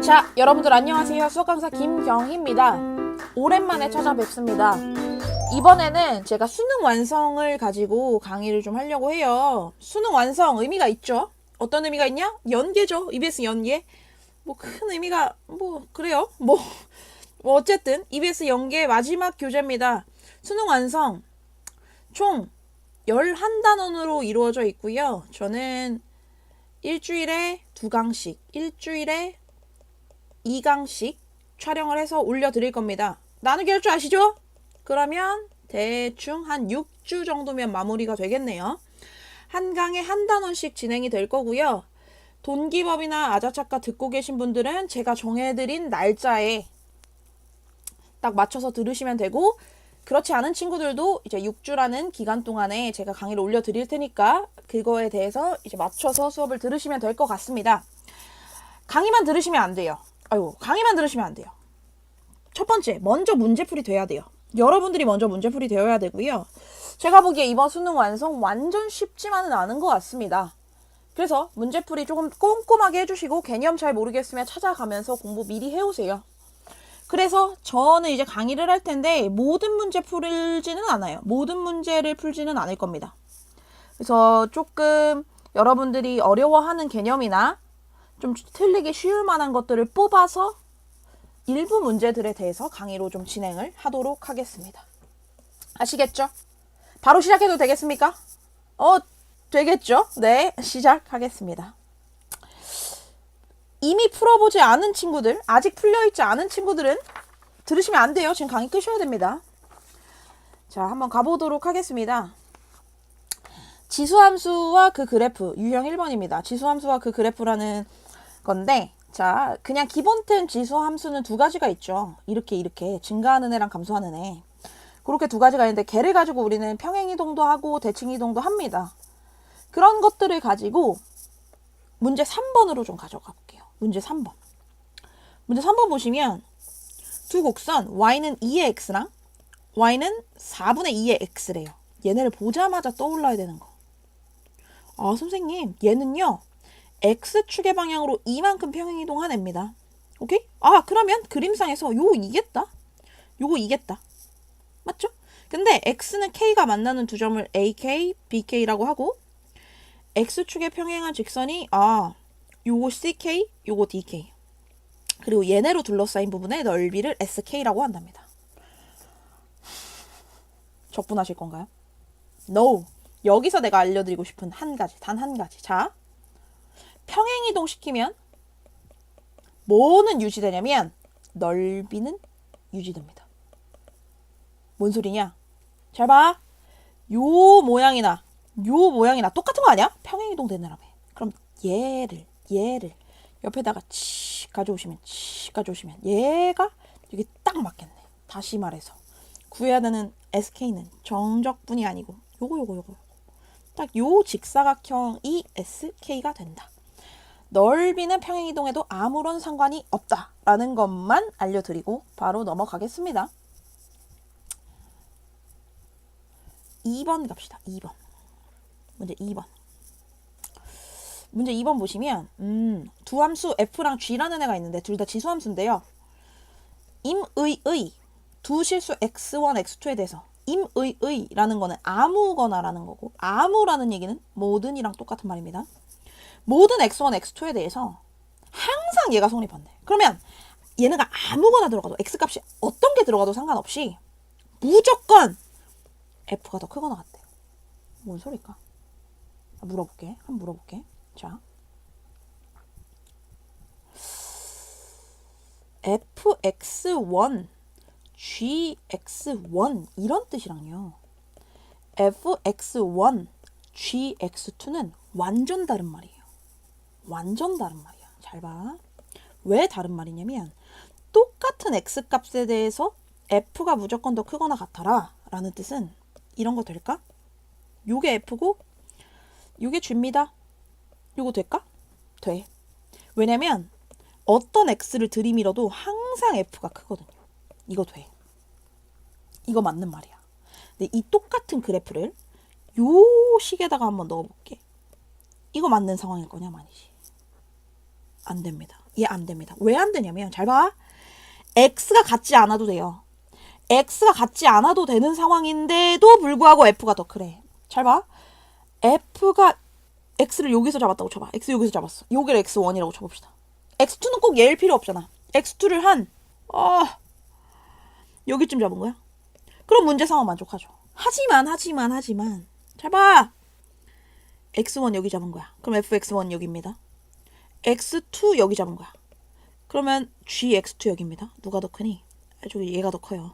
자, 여러분들 안녕하세요. 수학 강사 김경희입니다. 오랜만에 찾아뵙습니다. 이번에는 제가 수능 완성을 가지고 강의를 좀 하려고 해요. 수능 완성 의미가 있죠? 어떤 의미가 있냐? 연계죠. EBS 연계. 뭐 큰 의미가 그래요. 어쨌든 EBS 연계 마지막 교재입니다. 수능 완성 총 11단원으로 이루어져 있고요. 저는 일주일에 2강씩, 일주일에 2강씩 촬영을 해서 올려드릴 겁니다. 나누기 할 줄 아시죠? 그러면 대충 한 6주 정도면 마무리가 되겠네요. 한 강에 한 단원씩 진행이 될 거고요. 돈기법이나 아자차카 듣고 계신 분들은 제가 정해드린 날짜에 딱 맞춰서 들으시면 되고, 그렇지 않은 친구들도 이제 6주라는 기간 동안에 제가 강의를 올려드릴 테니까 그거에 대해서 이제 맞춰서 수업을 들으시면 될 것 같습니다. 강의만 들으시면 안 돼요. 강의만 들으시면 안 돼요. 첫 번째, 먼저 문제풀이 돼야 돼요. 여러분들이 먼저 문제풀이 되어야 되고요. 제가 보기에 이번 수능 완성 완전 쉽지만은 않은 것 같습니다. 그래서 문제풀이 조금 꼼꼼하게 해주시고, 개념 잘 모르겠으면 찾아가면서 공부 미리 해오세요. 그래서 저는 이제 강의를 할 텐데 모든 문제 풀지는 않아요. 모든 문제를 풀지는 않을 겁니다. 그래서 조금 여러분들이 어려워하는 개념이나 좀 틀리기 쉬울 만한 것들을 뽑아서 일부 문제들에 대해서 강의로 좀 진행을 하도록 하겠습니다. 아시겠죠? 바로 시작해도 되겠습니까? 되겠죠? 네, 시작하겠습니다. 이미 풀어보지 않은 친구들, 아직 풀려있지 않은 친구들은 들으시면 안 돼요. 지금 강의 끄셔야 됩니다. 자, 한번 가보도록 하겠습니다. 지수함수와 그 그래프, 유형 1번입니다. 지수함수와 그 그래프라는 건데, 자, 그냥 기본템 지수함수는 두 가지가 있죠. 이렇게 증가하는 애랑 감소하는 애. 그렇게 두 가지가 있는데, 걔를 가지고 우리는 평행이동도 하고 대칭이동도 합니다. 그런 것들을 가지고 문제 3번으로 좀 가져가 볼게요. 문제 3번. 문제 3번 보시면 두 곡선 y는 2의 x랑 y는 4분의 2의 x래요. 얘네를 보자마자 떠올라야 되는 거. 선생님, 얘는요 x축의 방향으로 이만큼 평행이동한 애입니다. 오케이? 그러면 그림상에서 요거 이겠다. 맞죠? 근데 x는 k가 만나는 두 점을 AK, BK라고 하고, x축에 평행한 직선이 요거 CK, 요거 DK. 그리고 얘네로 둘러싸인 부분의 넓이를 SK라고 한답니다. 적분하실 건가요? No. 여기서 내가 알려드리고 싶은 단 한 가지. 자, 평행이동 시키면 뭐는 유지되냐면 넓이는 유지됩니다. 뭔 소리냐? 잘 봐. 요 모양이나 똑같은 거 아니야? 평행이동 되느라며. 그럼 얘를 옆에다가 가져오시면 얘가 여기 딱 맞겠네. 다시 말해서 구해야 되는 SK는 정적분이 아니고 요거 딱 요 직사각형이 SK가 된다. 넓이는 평행이동에도 아무런 상관이 없다라는 것만 알려드리고 바로 넘어가겠습니다. 2번 갑시다. 2번. 문제 2번. 문제 2번 보시면 두 함수 f랑 g라는 애가 있는데 둘 다 지수함수인데요. 임의의 두 실수 x1, x2에 대해서 임의의라는 거는 아무거나라는 거고, 아무라는 얘기는 모든이랑 똑같은 말입니다. 모든 x1, x2에 대해서 항상 얘가 성립한대. 그러면 얘네가 아무거나 들어가도, x값이 어떤 게 들어가도 상관없이 무조건 f가 더 크거나 같대요. 뭔 소리일까? 한번 물어볼게. 자, fx1, gx1 이런 뜻이랑요, fx1, gx2는 완전 다른 말이에요. 잘 봐. 왜 다른 말이냐면, 똑같은 x값에 대해서 f가 무조건 더 크거나 같아라 라는 뜻은 이런 거 될까? 요게 f고 요게 g입니다. 요거 될까? 돼. 왜냐면 어떤 x를 들이밀어도 항상 f가 크거든요. 이거 돼. 이거 맞는 말이야. 근데 이 똑같은 그래프를 요 식에다가 한번 넣어볼게. 이거 맞는 상황일 거냐? 아니지. 안 됩니다. 얘 안 됩니다. 왜 안 되냐면 잘 봐. x가 같지 않아도 돼요. x가 같지 않아도 되는 상황인데도 불구하고 f가 더 크래. 잘 봐. f가 x를 여기서 잡았다고 쳐봐. x 여기서 잡았어. 여기를 x1이라고 쳐봅시다. x2는 꼭 얘일 필요 없잖아. x2를 여기쯤 잡은 거야. 그럼 문제 상황 만족하죠. 하지만 잘 봐. x1 여기 잡은 거야. 그럼 fx1 여기입니다. x2 여기 잡은 거야. 그러면 gx2 여기입니다. 누가 더 크니? 저기 얘가 더 커요.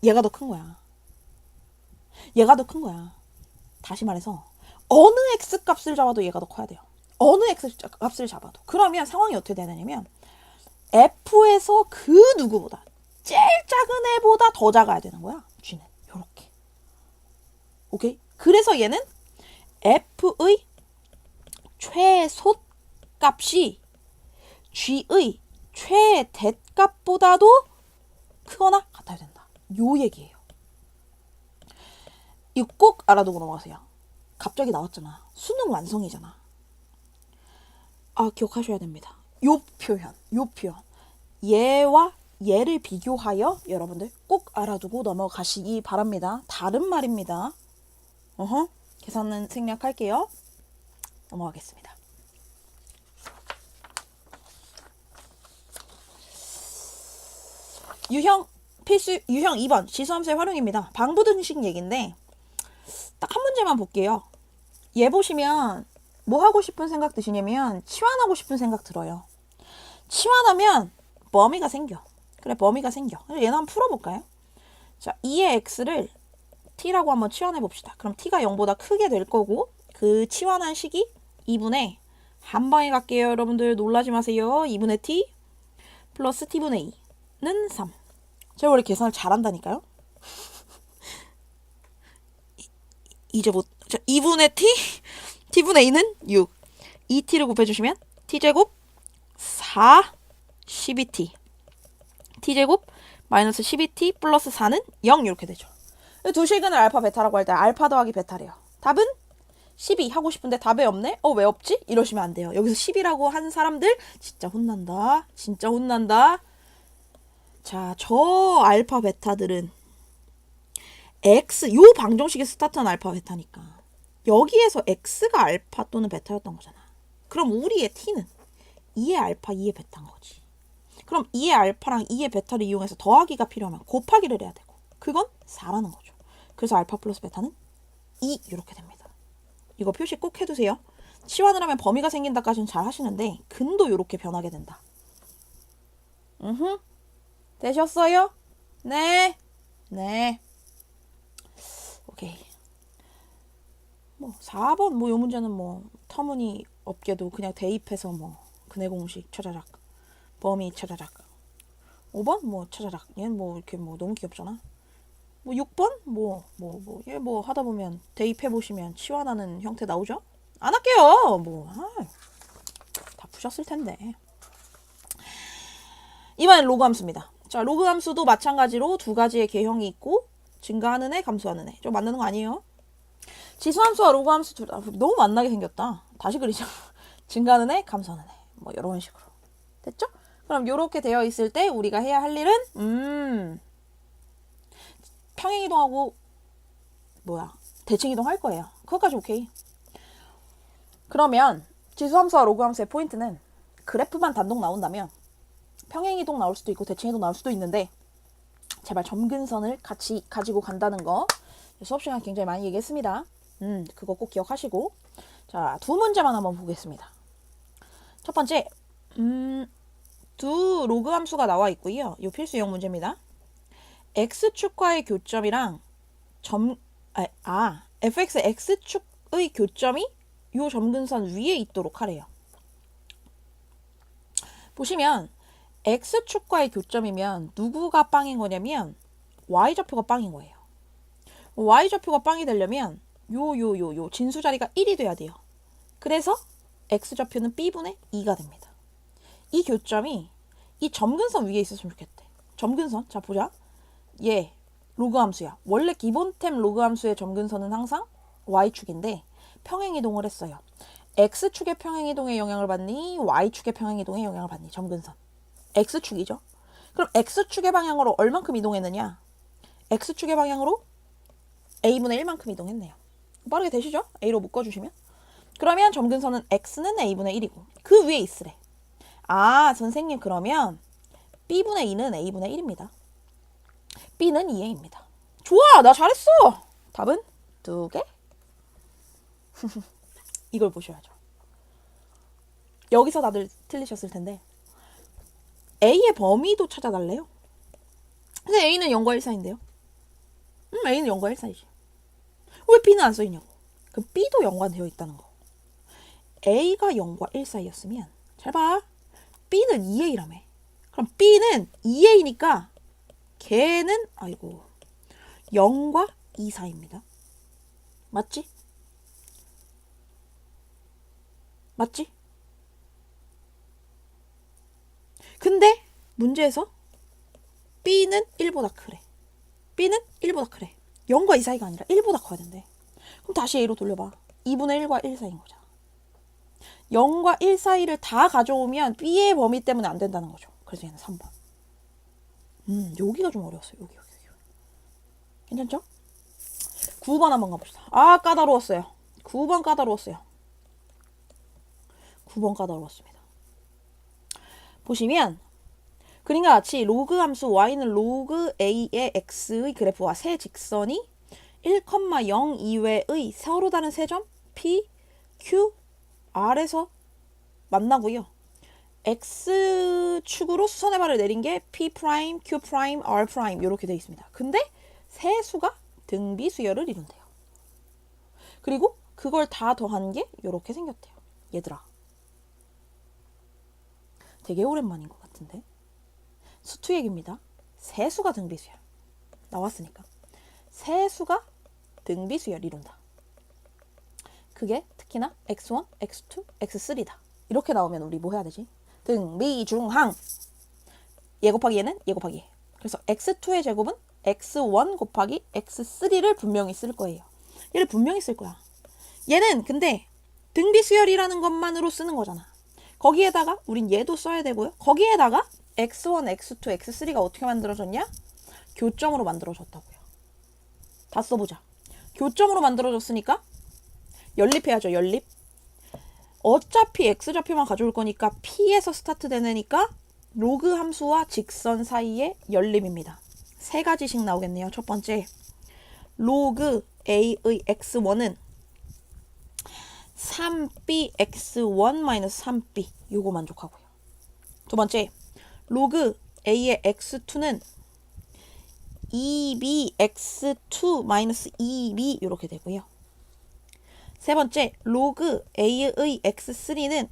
얘가 더 큰 거야. 얘가 더 큰 거야. 다시 말해서 어느 x 값을 잡아도 얘가 더 커야 돼요. 어느 x 값을 잡아도. 그러면 상황이 어떻게 되냐면 f에서 그 누구보다 제일 작은 애보다 더 작아야 되는 거야. g는 요렇게. 오케이? 그래서 얘는 f의 최소 값이 g의 최대값보다도 크거나 같아야 된다. 요 얘기예요. 이거 꼭 알아두고 넘어가세요. 갑자기 나왔잖아. 수능 완성이잖아. 기억하셔야 됩니다. 요 표현. 얘와 얘를 비교하여 여러분들 꼭 알아두고 넘어가시기 바랍니다. 다른 말입니다. 계산은 생략할게요. 넘어가겠습니다. 유형 2번 지수함수의 활용입니다. 방부등식 얘기인데 딱 한 문제만 볼게요. 얘 보시면 뭐 하고 싶은 생각 드시냐면 치환하고 싶은 생각 들어요. 치환하면 범위가 생겨. 그래, 범위가 생겨. 그래서 얘는 한번 풀어볼까요? 자, 2의 x를 t라고 한번 치환해 봅시다. 그럼 t가 0보다 크게 될 거고 그 치환한 식이 2분의 한 방에 갈게요. 여러분들 놀라지 마세요. 2분의 t 플러스 t분의 2는 3. 제가 원래 계산을 잘한다니까요. 이제 뭐 2분의 t t분의 2는 6. 2t를 곱해주시면 t제곱 4 12t t제곱 마이너스 12t 플러스 4는 0 이렇게 되죠. 두 식은을 알파 베타라고 할 때 알파 더하기 베타래요. 답은 12 하고 싶은데 답이 없네? 왜 없지? 이러시면 안 돼요. 여기서 10이라고 한 사람들 진짜 혼난다. 진짜 혼난다. 자, 저 알파 베타들은 x 요 방정식의 스타트한 알파 베타니까 여기에서 x가 알파 또는 베타였던 거잖아. 그럼 우리의 t는 2의 알파 2의 베타인 거지. 그럼 2의 알파랑 2의 베타를 이용해서 더하기가 필요하면 곱하기를 해야 되고 그건 4라는 거죠. 그래서 알파 플러스 베타는 2 이렇게 됩니다. 이거 표시 꼭 해두세요. 치환을 하면 범위가 생긴다까지는 잘 하시는데 근도 이렇게 변하게 된다. 되셨어요? 네. 오케이. 4번 요 문제는 터무니없게도 그냥 대입해서 근해 공식 찾아작 범위 찾아작 5번 찾아작 얘는 이렇게 너무 귀엽잖아. 6번 얘 하다 보면 대입해 보시면 치환하는 형태 나오죠? 안 할게요. 다 푸셨을 텐데. 이번엔 로그 함수입니다. 자, 로그 함수도 마찬가지로 두 가지의 개형이 있고 증가하는 애, 감소하는 애. 좀 만나는 거 아니에요? 지수 함수와 로그 함수 둘 다 너무 만나게 생겼다. 다시 그리자. 증가하는 애, 감소하는 애. 이런 식으로. 됐죠? 그럼 이렇게 되어 있을 때 우리가 해야 할 일은 평행이동하고 대칭이동 할 거예요. 그것까지 오케이. 그러면 지수 함수와 로그 함수의 포인트는 그래프만 단독 나온다면 평행이동 나올 수도 있고 대칭이동 나올 수도 있는데 제발 점근선을 같이 가지고 간다는 거 수업 시간에 굉장히 많이 얘기했습니다. 그거 꼭 기억하시고 자, 두 문제만 한번 보겠습니다. 첫 번째 두 로그 함수가 나와 있고요. 이 필수형 문제입니다. x축과의 교점이랑 fx x축의 교점이 이 점근선 위에 있도록 하래요. 보시면 x축과의 교점이면 누구가 빵인 거냐면 y좌표가 빵인 거예요. y좌표가 빵이 되려면 요 진수 자리가 1이 돼야 돼요. 그래서 x좌표는 b분의 2가 됩니다. 이 교점이 이 점근선 위에 있었으면 좋겠대. 점근선, 자 보자. 얘 로그 함수야. 원래 기본템 로그 함수의 점근선은 항상 y축인데 평행이동을 했어요. X축의 평행이동에 영향을 받니? Y축의 평행이동에 영향을 받니? 점근선. X축이죠. 그럼 X축의 방향으로 얼만큼 이동했느냐? X축의 방향으로 A분의 1만큼 이동했네요. 빠르게 되시죠? A로 묶어주시면. 그러면 점근선은 X는 A분의 1이고 그 위에 있으래. 아, 선생님 그러면 B분의 2는 A분의 1입니다. B는 2A입니다. 좋아! 나 잘했어! 답은 2개? 이걸 보셔야죠. 여기서 다들 틀리셨을 텐데 A의 범위도 찾아달래요. 근데 A는 0과 1 사이인데요. A는 0과 1 사이지. 왜 B는 안 써있냐고. 그럼 B도 연관되어 있다는 거. A가 0과 1 사이였으면 잘 봐. B는 2A라며. 그럼 B는 2A니까 걔는 아이고 0과 2 사이입니다. 맞지? 맞지? 근데 문제에서 B는 1보다 크래. B는 1보다 크래. 0과 2 사이가 아니라 1보다 커야 된대. 그럼 다시 A로 돌려봐. 2분의 1과 1 사이인 거잖아. 0과 1 사이를 다 가져오면 B의 범위 때문에 안 된다는 거죠. 그래서 얘는 3번. 여기가 좀 어려웠어요. 여기. 괜찮죠? 9번 한번 가봅시다. 아, 까다로웠어요. 9번 까다로웠어요. 9번 까다로웠습니다. 보시면 그림과 같이 로그 함수 y는 로그 a의 x의 그래프와 세 직선이 1,0 이외의 서로 다른 세 점 P, Q, R에서 만나고요. X축으로 수선의 발을 내린 게 P', Q', R' 이렇게 되어 있습니다. 근데 세 수가 등비수열을 이룬대요. 그리고 그걸 다 더한 게 이렇게 생겼대요. 얘들아. 되게 오랜만인 것 같은데. 수투 얘기입니다. 세 수가 등비수열. 나왔으니까. 세 수가 등비수열 이룬다. 그게 특히나 X1, X2, X3다. 이렇게 나오면 우리 뭐 해야 되지? 등비중항. 얘 곱하기 얘는 얘 곱하기 얘. 그래서 X2의 제곱은 X1 곱하기 X3를 분명히 쓸 거예요. 얘를 분명히 쓸 거야. 얘는 근데 등비수열이라는 것만으로 쓰는 거잖아. 거기에다가 우린 얘도 써야 되고요. 거기에다가 X1, X2, X3가 어떻게 만들어졌냐? 교점으로 만들어졌다고요. 다 써보자. 교점으로 만들어졌으니까 연립해야죠. 연립. 어차피 X좌표만 가져올 거니까 P에서 스타트 되니까 로그 함수와 직선 사이의 연립입니다. 세 가지씩 나오겠네요. 첫 번째, 로그 A의 X1은 3bx1-3b 요거 만족하고요. 두 번째, 로그 A의 X2는 2bx2-2b 이렇게 되고요. 세 번째, 로그 A의 X3는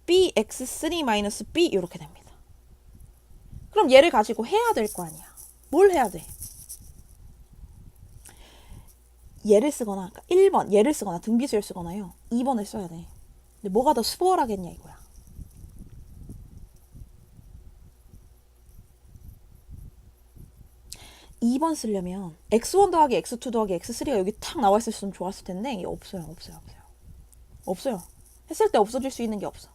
bx3-b 이렇게 됩니다. 그럼 얘를 가지고 해야 될 거 아니야. 뭘 해야 돼? 얘를 쓰거나, 그러니까 1번 얘를 쓰거나 등비수를 쓰거나요. 2번을 써야 돼. 근데 뭐가 더 수월하겠냐 이거야. (2번) 쓰려면 x1 더하기 x2 더하기 x3가 여기 탁 나와 있었으면 좋았을 텐데 이게 없어요. 했을 때 없어질 수 있는 게 없어.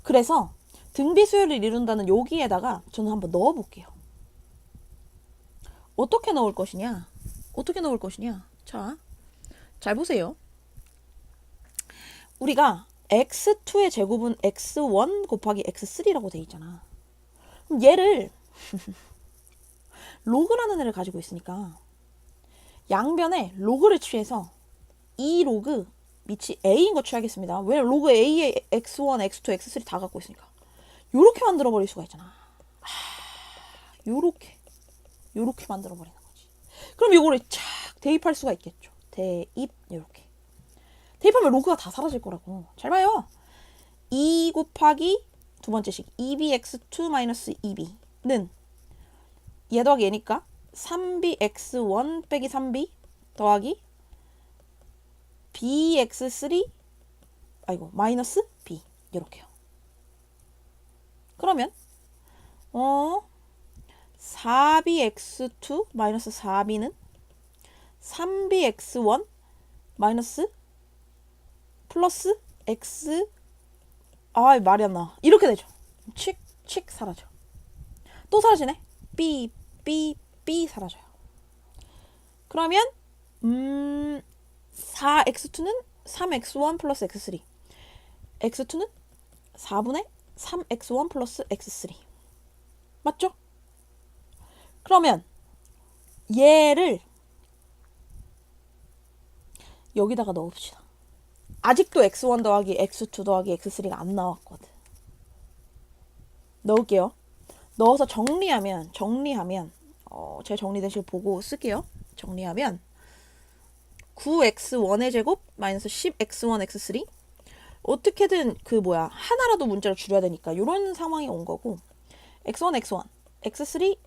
그래서 등비수열을 이룬다는 여기에다가 저는 한번 넣어볼게요. 어떻게 넣을 것이냐? 자, 잘 보세요. 우리가 x2의 제곱은 x1 곱하기 x3라고 돼 있잖아. 그럼 얘를 로그라는 애를 가지고 있으니까 양변에 로그를 취해서 이 로그 밑이 a인 거 취하겠습니다. 왜냐면 로그 a에 x1, x2, x3 다 갖고 있으니까. 요렇게 만들어 버릴 수가 있잖아. 요렇게 만들어 버리는 거지. 그럼 요거를 착 대입할 수가 있겠죠. 대입 요렇게. 대입하면 로그가 다 사라질 거라고. 잘 봐요. 2 곱하기 두 번째식 2bx2-2b는 얘 더하기 얘니까 3bx1 빼기 3b 더하기 bx3 마이너스 b 이렇게요. 그러면 4bx2 마이너스 4b는 3bx1 마이너스 플러스 x 말이 안 나와. 이렇게 되죠. 칙 사라져. 또 사라지네. b 사라져요. 그러면 4x2는 3x1 플러스 x3. x2는 4분의 3x1 플러스 x3. 맞죠? 그러면 얘를 여기다가 넣읍시다. 아직도 x1 더하기 x2 더하기 x3가 안 나왔거든. 넣을게요. 넣어서 정리하면 제 정리된 식 보고 쓸게요. 정리하면 9x1의 제곱 마이너스 10x1 x3. 어떻게든 하나라도 문자를 줄여야 되니까 이런 상황이 온 거고, x1 x3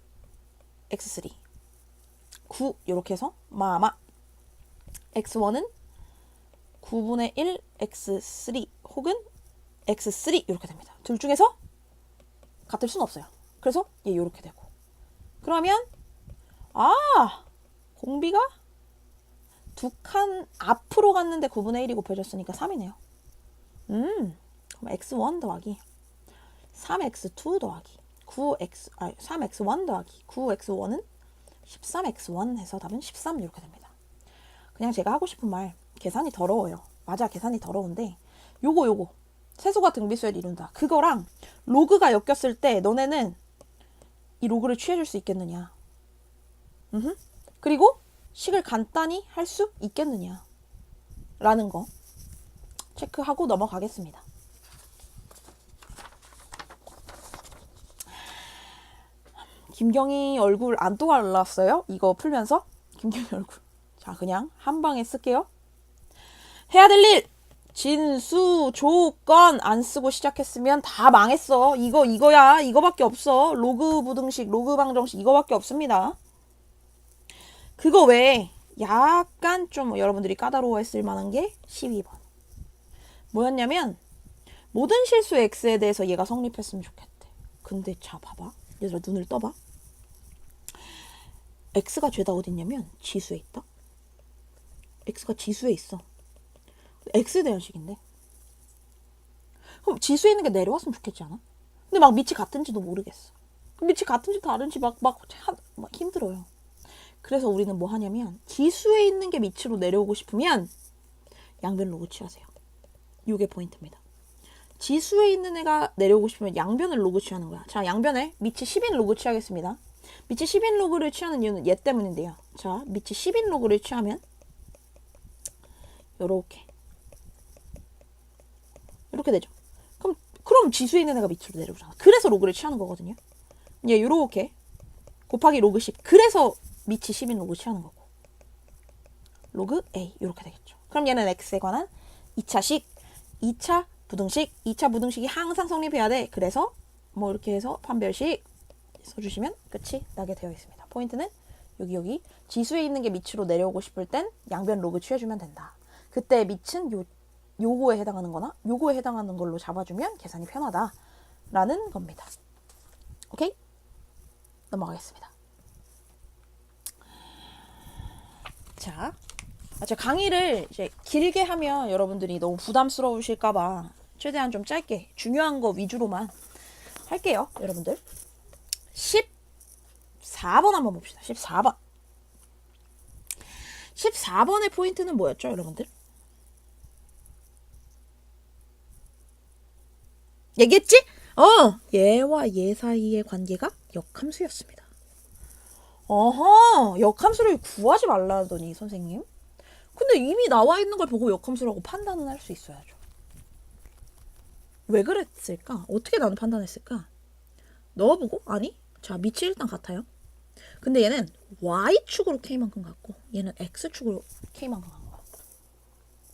9 이렇게 해서 x1은 9분의 1 x3 혹은 x3 이렇게 됩니다. 둘 중에서 같을 수는 없어요. 그래서 얘 이렇게 되고, 그러면 공비가 두 칸 앞으로 갔는데 9분의 1이 곱해졌으니까 3이네요. 그럼 x1 더하기 3x2 더하기 3x1 더하기 9x1은 13x1 해서 답은 13 이렇게 됩니다. 그냥 제가 하고 싶은 말, 계산이 더러워요. 맞아, 계산이 더러운데 요거 세수가 등비수를 이룬다. 그거랑 로그가 엮였을 때 너네는 이 로그를 취해줄 수 있겠느냐. 그리고 식을 간단히 할 수 있겠느냐 라는 거 체크하고 넘어가겠습니다. 김경희 얼굴 안 또 갈랐어요? 이거 풀면서? 김경희 얼굴. 자, 그냥 한 방에 쓸게요. 해야 될 일! 진수, 조건 안 쓰고 시작했으면 다 망했어. 이거야. 이거밖에 없어. 로그 부등식, 로그 방정식 이거밖에 없습니다. 그거 외에 약간 좀 여러분들이 까다로워했을 만한 게 12번. 뭐였냐면 모든 실수 x에 대해서 얘가 성립했으면 좋겠대. 근데 자, 봐봐. 얘들아, 눈을 떠봐. x가 죄다 어딨냐면 지수에 있다. x가 지수에 있어. x에 대한 식인데. 그럼 지수에 있는 게 내려왔으면 좋겠지 않아? 근데 막 밑이 같은지도 모르겠어. 밑이 같은지 다른지 막 힘들어요. 그래서 우리는 뭐 하냐면 지수에 있는 게 밑으로 내려오고 싶으면 양변 로그 취하세요. 이게 포인트입니다. 지수에 있는 애가 내려오고 싶으면 양변을 로그 취하는 거야. 자, 양변에 밑이 10인 로그 취하겠습니다. 밑이 10인 로그를 취하는 이유는 얘 때문인데요. 자, 밑이 10인 로그를 취하면 이렇게 되죠. 그럼 지수에 있는 애가 밑으로 내려오잖아. 그래서 로그를 취하는 거거든요. 얘 요렇게 곱하기 로그 10. 그래서 밑이 10인 로그 취하는 거고. 로그 A 이렇게 되겠죠. 그럼 얘는 x에 관한 2차식, 2차 부등식, 2차 부등식이 항상 성립해야 돼. 그래서 뭐 이렇게 해서 판별식 써주시면 끝이 나게 되어 있습니다. 포인트는 여기 지수에 있는 게 밑으로 내려오고 싶을 땐 양변 로그 취해주면 된다. 그때 밑은 요거에 해당하는 거나 요거에 해당하는 걸로 잡아주면 계산이 편하다라는 겁니다. 오케이? 넘어가겠습니다. 자, 제가 강의를 이제 길게 하면 여러분들이 너무 부담스러우실까봐 최대한 좀 짧게 중요한 거 위주로만 할게요. 여러분들 14번 한번 봅시다. 14번 14번의 포인트는 뭐였죠, 여러분들? 얘기했지? 얘와 얘 사이의 관계가 역함수였습니다. 역함수를 구하지 말라더니 선생님. 근데 이미 나와 있는 걸 보고 역함수라고 판단은 할 수 있어야죠. 왜 그랬을까? 어떻게 나는 판단했을까? 넣어보고? 아니? 자, 밑이 일단 같아요. 근데 얘는 Y축으로 K만큼 같고 얘는 X축으로 K만큼 간 거야.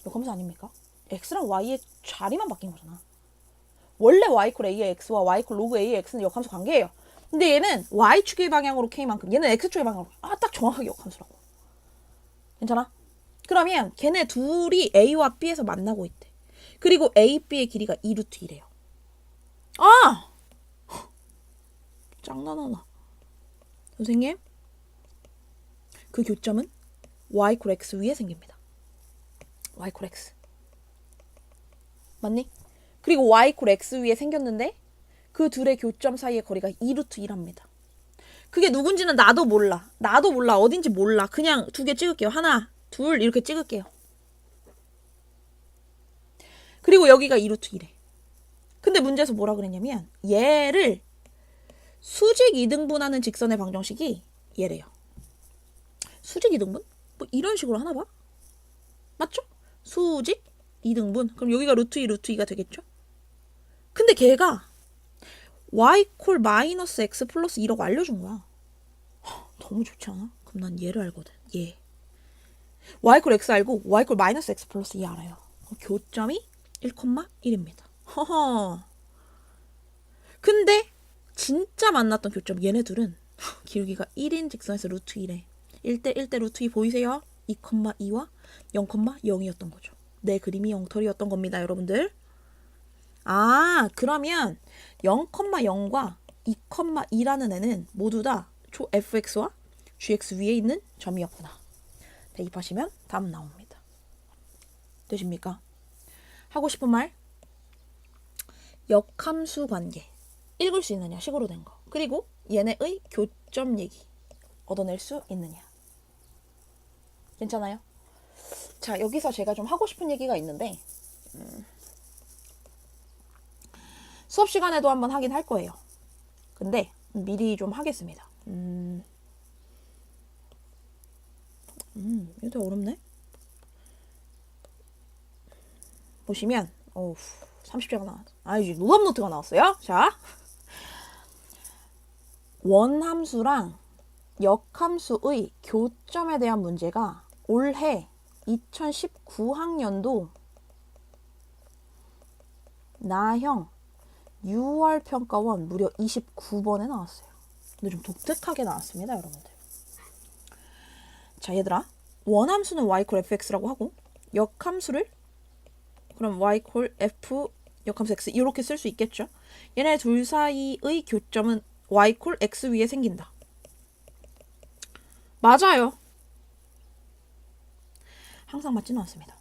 역함수 아닙니까? X랑 Y의 자리만 바뀐 거잖아. 원래 Y 콜 A의 X와 Y 콜 로그 A의 X는 역함수 관계예요. 근데 얘는 Y축의 방향으로 K만큼, 얘는 X축의 방향으로. 딱 정확하게 역함수라고. 괜찮아? 그러면 걔네 둘이 A와 B에서 만나고 있대. 그리고 A, B의 길이가 2루트 1이에요. 장난하나. 선생님, 그 교점은 Y 콜 X 위에 생깁니다. Y 콜 X. 맞니? 그리고 y 콜 x 위에 생겼는데 그 둘의 교점 사이의 거리가 2루트 1합니다. 그게 누군지는 나도 몰라. 나도 몰라. 어딘지 몰라. 그냥 두 개 찍을게요. 하나, 둘 이렇게 찍을게요. 그리고 여기가 2루트 1에. 근데 문제에서 뭐라 그랬냐면 얘를 수직 이등분하는 직선의 방정식이 얘래요. 수직 이등분? 뭐 이런 식으로 하나 봐? 맞죠? 수직 이등분. 그럼 여기가 루트 2, 루트 2가 되겠죠? 근데 걔가 y 콜 마이너스 x 플러스 2라고 알려준 거야. 너무 좋지 않아? 그럼 난 얘를 알거든. 얘. y 콜 x 알고 y 콜 마이너스 x 플러스 2 알아요. 교점이 1,1입니다. 허허. 근데 진짜 만났던 교점 얘네 둘은 기울기가 1인 직선에서 루트 1에 1대 1대 루트 2 보이세요? 2,2와 0,0이었던 거죠. 내 그림이 엉터리였던 겁니다, 여러분들. 아, 그러면 0,0과 2,2라는 애는 모두 다 초 fx와 gx 위에 있는 점이었구나. 대입하시면 답 나옵니다. 되십니까? 하고 싶은 말? 역함수 관계. 읽을 수 있느냐, 식으로 된 거. 그리고 얘네의 교점 얘기. 얻어낼 수 있느냐. 괜찮아요? 자, 여기서 제가 좀 하고 싶은 얘기가 있는데 수업 시간에도 한번 하긴 할 거예요. 근데 미리 좀 하겠습니다. 이거 되게 어렵네. 보시면 30개가 나왔어. 아니지, 노답노트가 나왔어요. 자, 원함수랑 역함수의 교점에 대한 문제가 올해 2019학년도 나형 6월 평가원 무려 29번에 나왔어요. 근데 좀 독특하게 나왔습니다, 여러분들. 자, 얘들아, 원함수는 y 콜 fx라고 하고 역함수를 그럼 y 콜 f 역함수 x 이렇게 쓸 수 있겠죠. 얘네 둘 사이의 교점은 y 콜 x 위에 생긴다. 맞아요. 항상 맞지는 않습니다.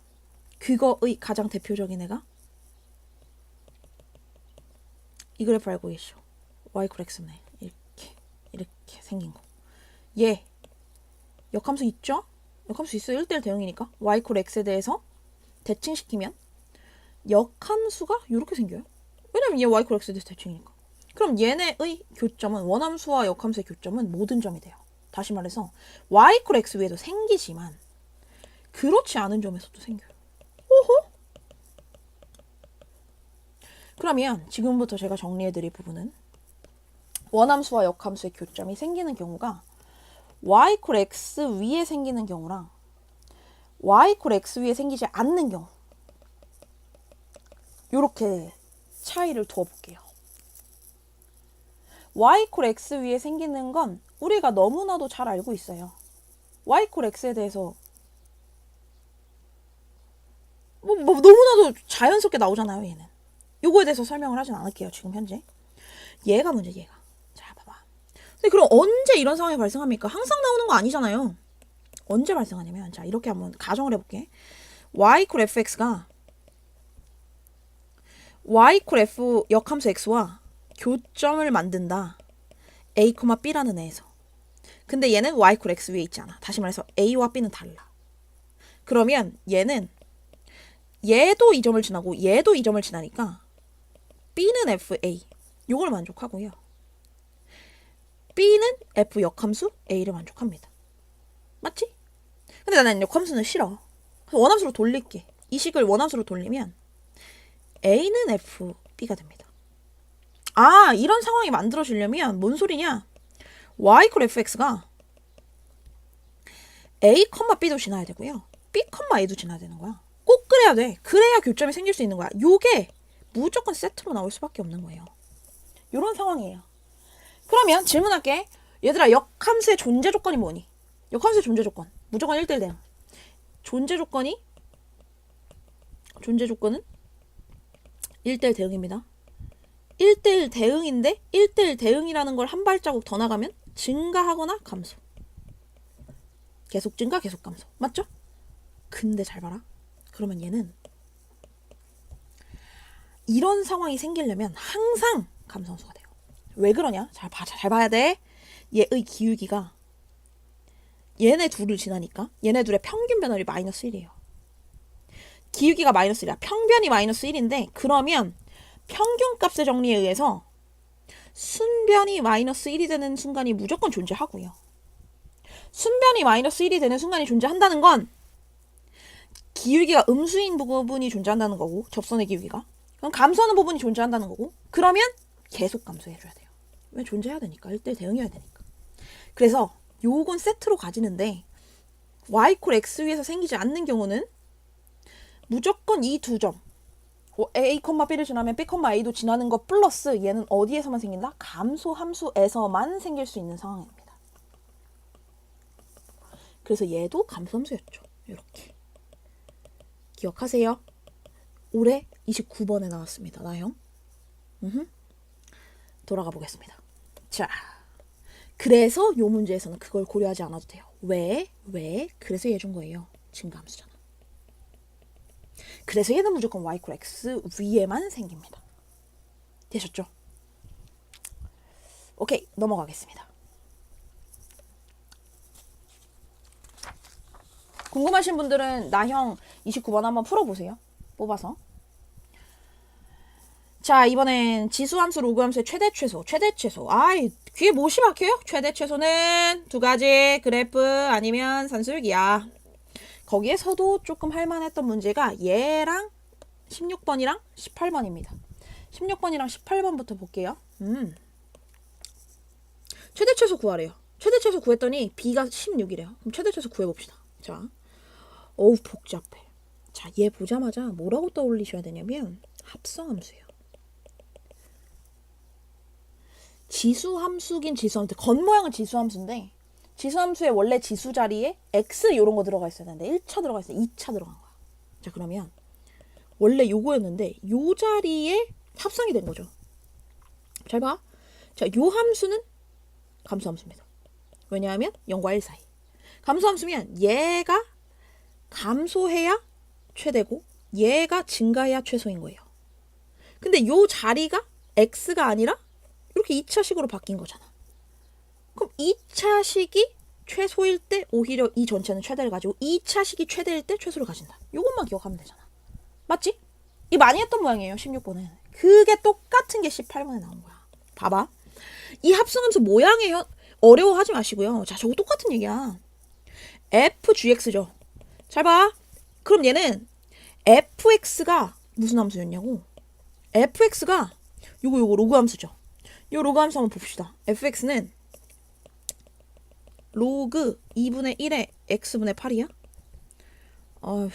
그거의 가장 대표적인 애가 이 그래프 알고 계시죠? y 콜 x네. 이렇게 생긴 거. 얘 역함수 있죠? 역함수 있어요. 1대1 대응이니까 y 콜 x에 대해서 대칭시키면 역함수가 이렇게 생겨요. 왜냐면 얘 y 콜 x에 대해서 대칭이니까. 그럼 얘네의 교점은 원함수와 역함수의 교점은 모든 점이 돼요. 다시 말해서 y 콜 x 위에도 생기지만 그렇지 않은 점에서도 생겨요. 오호? 그러면 지금부터 제가 정리해드릴 부분은 원함수와 역함수의 교점이 생기는 경우가 y 콜 x 위에 생기는 경우랑 y 콜 x 위에 생기지 않는 경우 이렇게 차이를 두어 볼게요. y 콜 x 위에 생기는 건 우리가 너무나도 잘 알고 있어요. y 콜 x에 대해서 너무나도 자연스럽게 나오잖아요, 얘는. 요거에 대해서 설명을 하진 않을게요, 지금 현재. 얘가 문제, 얘가. 자, 봐봐. 근데 그럼 언제 이런 상황이 발생합니까? 항상 나오는 거 아니잖아요. 언제 발생하냐면, 자, 이렇게 한번 가정을 해볼게. y 콜 fx가 y 콜 f 역함수 x와 교점을 만든다. a, b라는 애에서. 근데 얘는 y 콜 x 위에 있잖아. 다시 말해서 a와 b는 달라. 그러면 얘는 얘도 이 점을 지나고 얘도 이 점을 지나니까 b는 fa 요걸 만족하고요. b는 f 역함수 a를 만족합니다. 맞지? 근데 나는 역함수는 싫어. 그래서 원함수로 돌릴게. 이 식을 원함수로 돌리면 a는 f, b가 됩니다. 아, 이런 상황이 만들어지려면 뭔 소리냐? y 콜 fx가 a, b도 지나야 되고요. b, a도 지나야 되는 거야. 꼭 그래야 돼. 그래야 교점이 생길 수 있는 거야. 요게 무조건 세트로 나올 수밖에 없는 거예요. 요런 상황이에요. 그러면 질문할게. 얘들아, 역함수의 존재 조건이 뭐니? 역함수의 존재 조건. 무조건 1대1 대응. 존재 조건은 1대1 대응입니다. 1대1 대응인데 1대1 대응이라는 걸 한 발자국 더 나가면 증가하거나 감소. 계속 증가, 계속 감소. 맞죠? 근데 잘 봐라. 그러면 얘는 이런 상황이 생기려면 항상 감소함수가 돼요. 왜 그러냐? 잘 봐야 돼. 얘의 기울기가 얘네 둘을 지나니까 얘네 둘의 평균 변화율이 마이너스 1이에요. 기울기가 마이너스 1이야. 평변이 마이너스 1인데 그러면 평균값의 정리에 의해서 순변이 마이너스 1이 되는 순간이 무조건 존재하고요. 순변이 마이너스 1이 되는 순간이 존재한다는 건 기울기가 음수인 부분이 존재한다는 거고, 접선의 기울기가. 그럼 감소하는 부분이 존재한다는 거고, 그러면 계속 감소해줘야 돼요. 왜? 존재해야 되니까. 1대1 대응해야 되니까. 그래서 요건 세트로 가지는데 y 콜 x 위에서 생기지 않는 경우는 무조건 이 두 점, a, b를 지나면 b, a도 지나는 거 플러스 얘는 어디에서만 생긴다? 감소 함수에서만 생길 수 있는 상황입니다. 그래서 얘도 감소 함수였죠. 이렇게 기억하세요. 올해 29번에 나왔습니다. 나형. 돌아가 보겠습니다. 자, 그래서 요 문제에서는 그걸 고려하지 않아도 돼요. 왜? 그래서 얘 준 거예요. 증가함수잖아. 그래서 얘는 무조건 y 콜 x 위에만 생깁니다. 되셨죠? 오케이, 넘어가겠습니다. 궁금하신 분들은 나형 29번 한번 풀어보세요. 뽑아서. 자, 이번엔 지수함수, 로그함수의 최대 최소. 아이, 귀에 못이 박혀요? 최대 최소는 두 가지, 그래프 아니면 산술기야. 거기에서도 조금 할만했던 문제가 얘랑 16번이랑 18번입니다. 16번이랑 18번부터 볼게요. 최대 최소 구하래요. 최대 최소 구했더니 b가 16이래요. 그럼 최대 최소 구해봅시다. 자, 어우 복잡해. 자, 얘 보자마자 뭐라고 떠올리셔야 되냐면 합성함수예요. 지수함수긴 지수함수. 겉모양은 지수함수인데 지수함수의 원래 지수 자리에 x 요런 거 들어가 있어야 되는데 1차 들어가 있어요. 2차 들어간 거야. 자, 그러면 원래 요거였는데 요 자리에 합성이 된 거죠. 잘 봐. 자, 요 함수는 감소함수입니다. 왜냐하면 0과 1 사이. 감소함수면 얘가 감소해야 최대고 얘가 증가해야 최소인 거예요. 근데 요 자리가 x가 아니라 이렇게 2차식으로 바뀐 거잖아. 그럼 2차식이 최소일 때 오히려 이 전체는 최대를 가지고 2차식이 최대일 때 최소를 가진다. 요것만 기억하면 되잖아. 맞지? 이 많이 했던 모양이에요. 16번은. 그게 똑같은 게 18번에 나온 거야. 봐봐. 이 합성함수 모양이 어려워하지 마시고요. 자, 저거 똑같은 얘기야. fgx죠. 잘 봐. 그럼 얘는 fx가 무슨 함수였냐고. fx가 요거 로그 함수죠. 요 로그 함수 한번 봅시다. fx는 로그 2분의 1에 x분의 8이야? 어휴,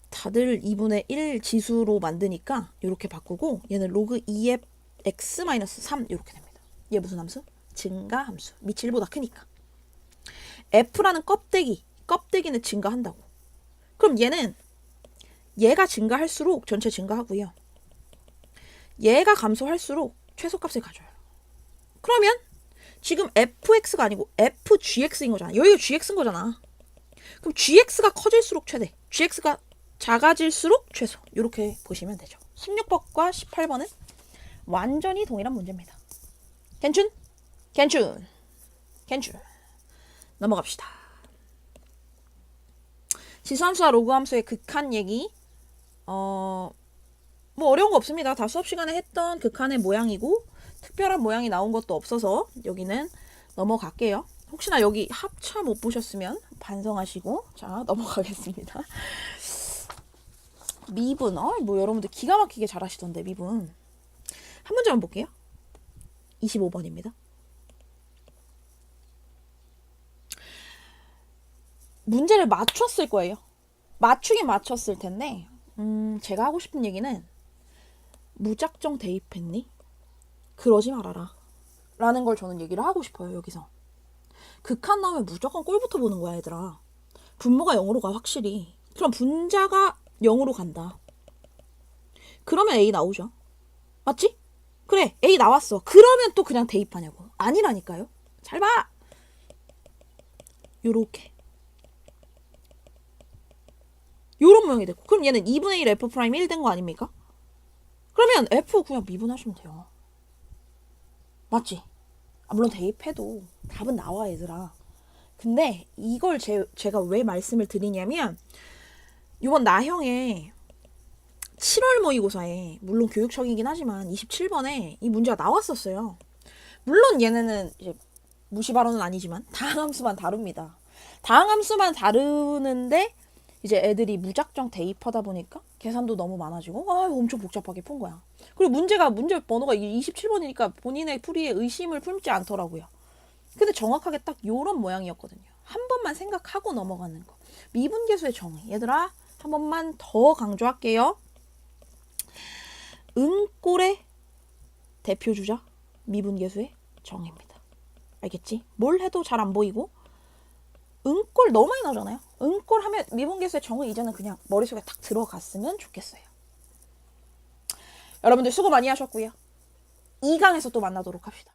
다들 2분의 1 지수로 만드니까 이렇게 바꾸고 얘는 로그 2에 x-3 이렇게 됩니다. 얘 무슨 함수? 증가함수. 밑이 1보다 크니까. f라는 껍데기는 증가한다고. 그럼 얘가 증가할수록 전체 증가하고요. 얘가 감소할수록 최소값을 가져요. 그러면 지금 fx가 아니고 fgx인 거잖아. 여기가 gx인 거잖아. 그럼 gx가 커질수록 최대, gx가 작아질수록 최소. 이렇게 보시면 되죠. 16번과 18번은 완전히 동일한 문제입니다. 괜춘? 넘어갑시다. 지수함수와 로그함수의 극한 얘기. 뭐 어려운 거 없습니다. 다 수업 시간에 했던 극한의 모양이고 특별한 모양이 나온 것도 없어서 여기는 넘어갈게요. 혹시나 여기 합차 못 보셨으면 반성하시고. 자, 넘어가겠습니다. 미분. 뭐 여러분들 기가 막히게 잘하시던데 미분. 한 문제만 볼게요. 25번입니다. 문제를 맞췄을 거예요. 맞추긴 맞췄을 텐데 제가 하고 싶은 얘기는 무작정 대입했니? 그러지 말아라 라는 걸 저는 얘기를 하고 싶어요. 여기서 극한 나오면 무조건 꼴부터 보는 거야 얘들아. 분모가 0으로 가 확실히. 그럼 분자가 0으로 간다. 그러면 A 나오죠. 맞지? 그래, A 나왔어. 그러면 또 그냥 대입하냐고. 아니라니까요. 잘 봐. 요렇게 요런 모양이 됐고. 그럼 얘는 2분의 1 F' 1 된 거 아닙니까? 그러면 F 그냥 미분하시면 돼요. 맞지? 물론 대입해도 답은 나와, 얘들아. 근데 이걸 제가 왜 말씀을 드리냐면, 이번 나형의 7월 모의고사에, 물론 교육청이긴 하지만 27번에 이 문제가 나왔었어요. 물론 얘네는 이제 무시 발언은 아니지만 다항함수만 다룹니다. 다항함수만 다루는데 이제 애들이 무작정 대입하다 보니까 계산도 너무 많아지고 엄청 복잡하게 푼 거야. 그리고 문제 번호가 27번이니까 본인의 풀이에 의심을 품지 않더라고요. 근데 정확하게 딱 요런 모양이었거든요. 한 번만 생각하고 넘어가는 거. 미분계수의 정의. 얘들아, 한 번만 더 강조할게요. 은꼴의 대표주자 미분계수의 정의입니다. 알겠지? 뭘 해도 잘 안 보이고 은꼴 너무 많이 나오잖아요. 은꼴 하면 미분계수의 정의 이제는 그냥 머릿속에 딱 들어갔으면 좋겠어요. 여러분들 수고 많이 하셨고요. 2강에서 또 만나도록 합시다.